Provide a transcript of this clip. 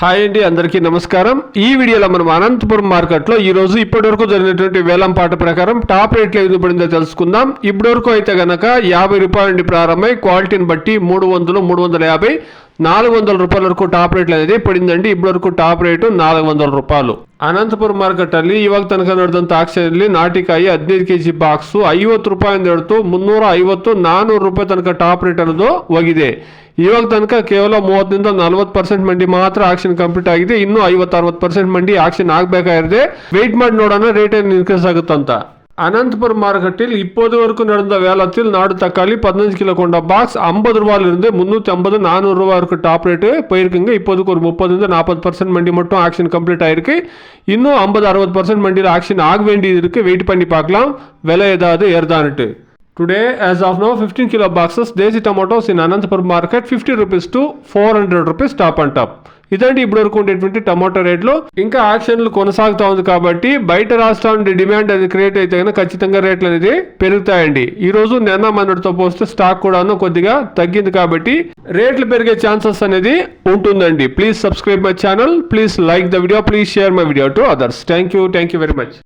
Hi అండి, అందరికీ నమస్కారం. ఈ వీడియోలో మనం అనంతపురం మార్కెట్లో ఈ రోజు ఇప్పటివరకు జరిగినటువంటి వేలం పాట ప్రకారం టాప్ రేట్లు ఏది పడిందో తెలుసుకుందాం. ఇప్పటివరకు అయితే గనక 50 రూపాయల నుండి ప్రారంభమై క్వాలిటీని బట్టి 300, 350, 400 రూపాయల వరకు ಟಾಪ್ ರೇಟ್ అనేది ಪಡಿಂದಂడి. ಇಬ್ಬರವರೆಗೂ ಟಾಪ್ ರೇಟ್ 400 ರೂಪಾಯಿ. ಅನಂತಪುರ ಮಾರ್ಕೆಟ್ ಅಲ್ಲಿ ಇವಾಗ ತನಕ ನಡೆದಂತ ಆಕ್ಷನ್ ಅಲ್ಲಿ ನಾಟಿಕಾಯಿ 15 ಕೆಜಿ ಬಾಕ್ಸ್ 50 ರೂಪಾಯಿಂದ ಹಿಡಿದು 350, 400 ರೂಪಾಯಿ ತನಕ ಟಾಪ್ ರೇಟ್ ಅನ್ನೋದು ಹೋಗಿದೆ. ಇವಾಗ ತನಕ ಕೇವಲ 30ರಿಂದ 40% ಮಂಡಿ ಮಾತ್ರ ಆಕ್ಷನ್ ಕಂಪ್ಲೀಟ್ ಆಗಿದೆ. ಇನ್ನು 50-60% ಮಂಡಿ ಆಕ್ಷನ್ ಆಗಬೇಕಾಗಿದೆ. ವೆಯ್ಟ್ ಮಾಡಿ ನೋಡೋಣ ರೇಟ್ ಏನು ಇನ್ಕ್ರೀಸ್ ಆಗುತ್ತಂತ. அனந்தபுரம் மார்க்கெட்டில் இப்போது வரைக்கும் நடந்த வேலத்தில் நாடு தக்காளி 15 கிலோ கொண்ட பாக்ஸ் 50 ரூபாயிலிருந்து 350, 400 ரூபா வரைக்கும் டாப் ரேட்டு போயிருக்குங்க. இப்போதுக்கு ஒரு 30-40% மண்டி மட்டும் ஆக்ஷன் கம்ப்ளீட் ஆயிருக்கு. இன்னும் 50-60% மண்டியில் ஆக்ஷன் ஆக வேண்டியது இருக்கு. வெயிட் பண்ணி பார்க்கலாம் விலை ஏதாவது ஏறுதான்ட்டு. Today, as of now, 15 kilo boxes Desi tomatoes in Anantapur market 50 rupees to 400 rupees top and top. ఇదండి ఇప్పుడు వరకు ఉండేటువంటి టమాటో రేట్లు. ఇంకా యాక్షన్లు కొనసాగుతూ ఉంది కాబట్టి బయట రాష్ట్రాల నుండి డిమాండ్ అనేది క్రియేట్ అయితే కనుక ఖచ్చితంగా రేట్లు అనేది పెరుగుతాయండి. ఈ రోజు నిన్న మొన్నటితో పోస్తే స్టాక్ కూడాను కొద్దిగా తగ్గింది కాబట్టి రేట్లు పెరిగే ఛాన్సెస్ అనేది ఉంటుందండి. Please subscribe my channel, please like the video, please share my video to others. Thank you very much.